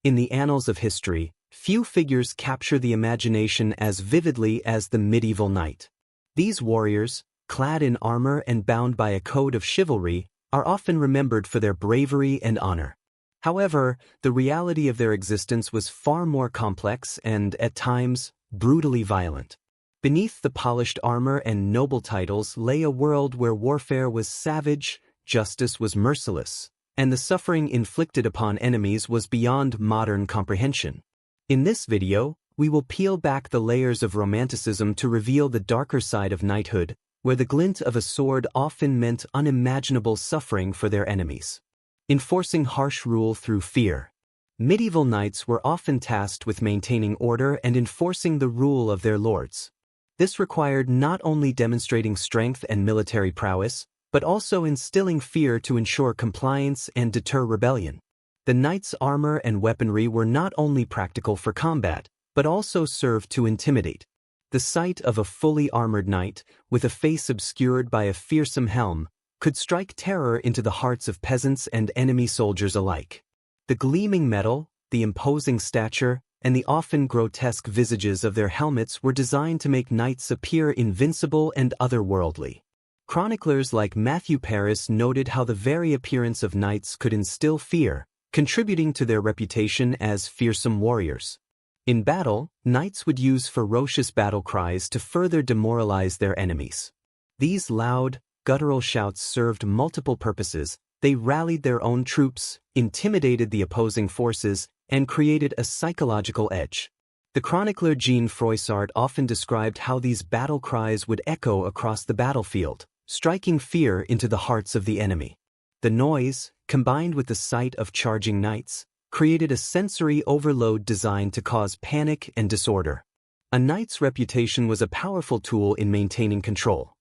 In the annals of history, few figures capture the imagination as vividly as the medieval knight. These warriors, clad in armor and bound by a code of chivalry, are often remembered for their bravery and honor. However, the reality of their existence was far more complex and, at times, brutally violent. Beneath the polished armor and noble titles lay a world where warfare was savage, justice was merciless, and the suffering inflicted upon enemies was beyond modern comprehension. In this video, we will peel back the layers of romanticism to reveal the darker side of knighthood, where the glint of a sword often meant unimaginable suffering for their enemies. Enforcing harsh rule through fear. Medieval knights were often tasked with maintaining order and enforcing the rule of their lords. This required not only demonstrating strength and military prowess, but also instilling fear to ensure compliance and deter rebellion. The knight's armor and weaponry were not only practical for combat, but also served to intimidate. The sight of a fully armored knight, with a face obscured by a fearsome helm, could strike terror into the hearts of peasants and enemy soldiers alike. The gleaming metal, the imposing stature, and the often grotesque visages of their helmets were designed to make knights appear invincible and otherworldly. Chroniclers like Matthew Paris noted how the very appearance of knights could instill fear, contributing to their reputation as fearsome warriors. In battle, knights would use ferocious battle cries to further demoralize their enemies. These loud, guttural shouts served multiple purposes. They rallied their own troops, intimidated the opposing forces, and created a psychological edge. The chronicler Jean Froissart often described how these battle cries would echo across the battlefield, striking fear into the hearts of the enemy. The noise, combined with the sight of charging knights, created a sensory overload designed to cause panic and disorder. A knight's reputation was a powerful tool in maintaining control.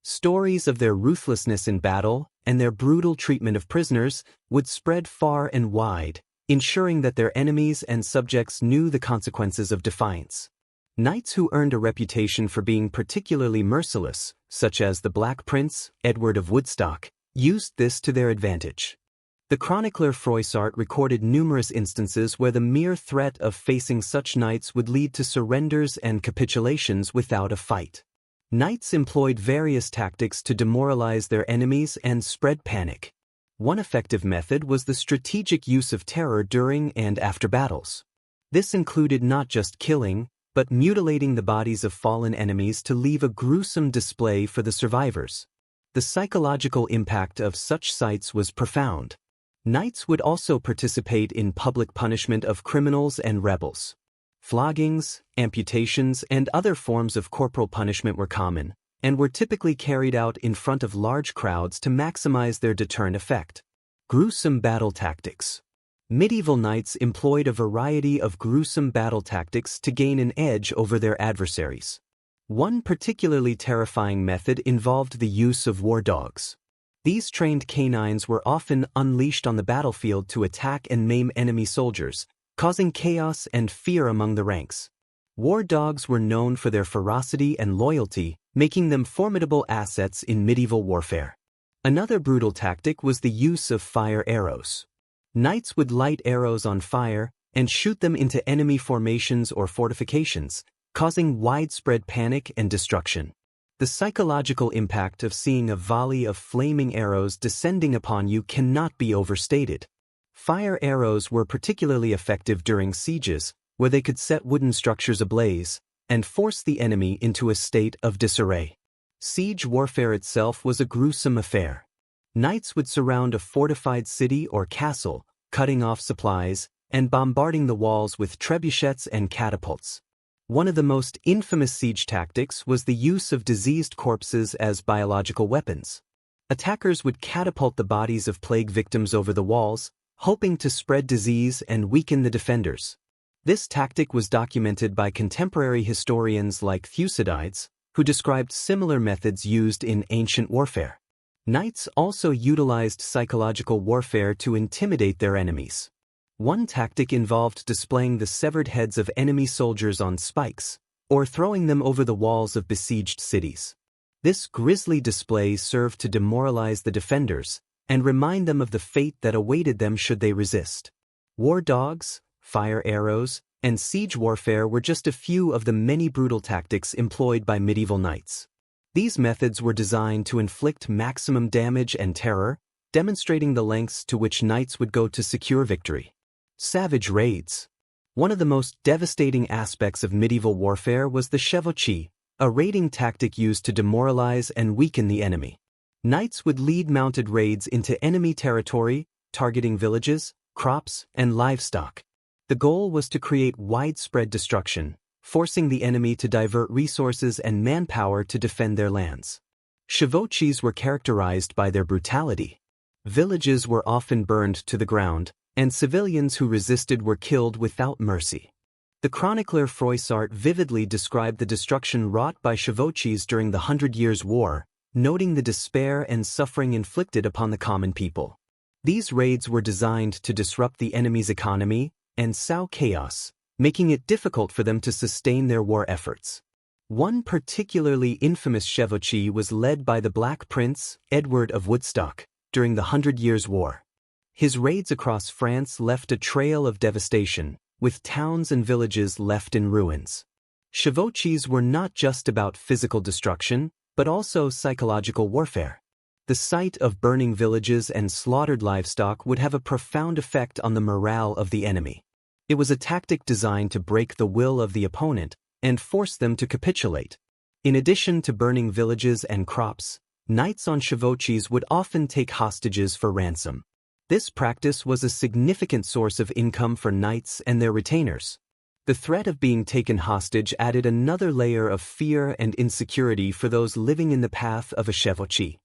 Stories of their ruthlessness in battle and their brutal treatment of prisoners would spread far and wide, ensuring that their enemies and subjects knew the consequences of defiance. Knights who earned a reputation for being particularly merciless, such as the Black Prince, Edward of Woodstock, used this to their advantage. The chronicler Froissart recorded numerous instances where the mere threat of facing such knights would lead to surrenders and capitulations without a fight. Knights employed various tactics to demoralize their enemies and spread panic. One effective method was the strategic use of terror during and after battles. This included not just killing, but mutilating the bodies of fallen enemies to leave a gruesome display for the survivors. The psychological impact of such sights was profound. Knights would also participate in public punishment of criminals and rebels. Floggings, amputations, and other forms of corporal punishment were common, and were typically carried out in front of large crowds to maximize their deterrent effect. Gruesome battle tactics. Medieval knights employed a variety of gruesome battle tactics to gain an edge over their adversaries. One particularly terrifying method involved the use of war dogs. These trained canines were often unleashed on the battlefield to attack and maim enemy soldiers, causing chaos and fear among the ranks. War dogs were known for their ferocity and loyalty, making them formidable assets in medieval warfare. Another brutal tactic was the use of fire arrows. Knights would light arrows on fire and shoot them into enemy formations or fortifications, causing widespread panic and destruction. The psychological impact of seeing a volley of flaming arrows descending upon you cannot be overstated. Fire arrows were particularly effective during sieges, where they could set wooden structures ablaze and force the enemy into a state of disarray. Siege warfare itself was a gruesome affair. Knights would surround a fortified city or castle, cutting off supplies, and bombarding the walls with trebuchets and catapults. One of the most infamous siege tactics was the use of diseased corpses as biological weapons. Attackers would catapult the bodies of plague victims over the walls, hoping to spread disease and weaken the defenders. This tactic was documented by contemporary historians like Thucydides, who described similar methods used in ancient warfare. Knights also utilized psychological warfare to intimidate their enemies. One tactic involved displaying the severed heads of enemy soldiers on spikes, or throwing them over the walls of besieged cities. This grisly display served to demoralize the defenders and remind them of the fate that awaited them should they resist. War dogs, fire arrows, and siege warfare were just a few of the many brutal tactics employed by medieval knights. These methods were designed to inflict maximum damage and terror, demonstrating the lengths to which knights would go to secure victory. Savage raids. One of the most devastating aspects of medieval warfare was the chevauchée, a raiding tactic used to demoralize and weaken the enemy. Knights would lead mounted raids into enemy territory, targeting villages, crops, and livestock. The goal was to create widespread destruction, forcing the enemy to divert resources and manpower to defend their lands. Chevauchées were characterized by their brutality. Villages were often burned to the ground, and civilians who resisted were killed without mercy. The chronicler Froissart vividly described the destruction wrought by chevauchées during the 100 Years' War, noting the despair and suffering inflicted upon the common people. These raids were designed to disrupt the enemy's economy and sow chaos, making it difficult for them to sustain their war efforts. One particularly infamous chevauchée was led by the Black Prince, Edward of Woodstock, during the 100 Years' War. His raids across France left a trail of devastation, with towns and villages left in ruins. Chevauchées were not just about physical destruction, but also psychological warfare. The sight of burning villages and slaughtered livestock would have a profound effect on the morale of the enemy. It was a tactic designed to break the will of the opponent and force them to capitulate. In addition to burning villages and crops, knights on chevauchées would often take hostages for ransom. This practice was a significant source of income for knights and their retainers. The threat of being taken hostage added another layer of fear and insecurity for those living in the path of a chevauchée.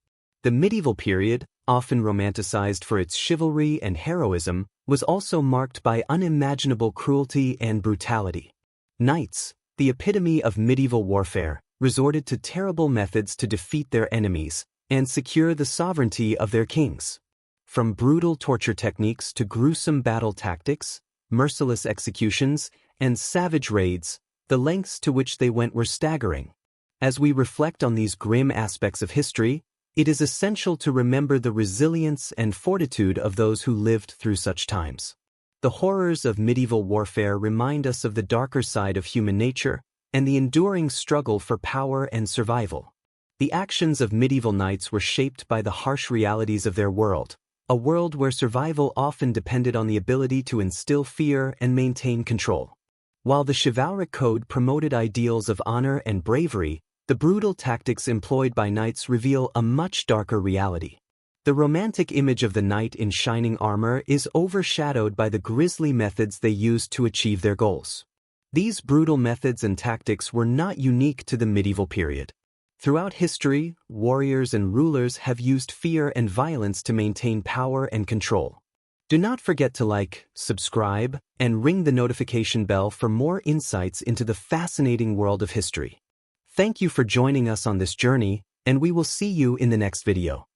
The medieval period, often romanticized for its chivalry and heroism, was also marked by unimaginable cruelty and brutality. Knights, the epitome of medieval warfare, resorted to terrible methods to defeat their enemies and secure the sovereignty of their kings. From brutal torture techniques to gruesome battle tactics, merciless executions, and savage raids, the lengths to which they went were staggering. As we reflect on these grim aspects of history, it is essential to remember the resilience and fortitude of those who lived through such times. The horrors of medieval warfare remind us of the darker side of human nature and the enduring struggle for power and survival. The actions of medieval knights were shaped by the harsh realities of their world, a world where survival often depended on the ability to instill fear and maintain control. While the chivalric code promoted ideals of honor and bravery, the brutal tactics employed by knights reveal a much darker reality. The romantic image of the knight in shining armor is overshadowed by the grisly methods they used to achieve their goals. These brutal methods and tactics were not unique to the medieval period. Throughout history, warriors and rulers have used fear and violence to maintain power and control. Do not forget to like, subscribe, and ring the notification bell for more insights into the fascinating world of history. Thank you for joining us on this journey, and we will see you in the next video.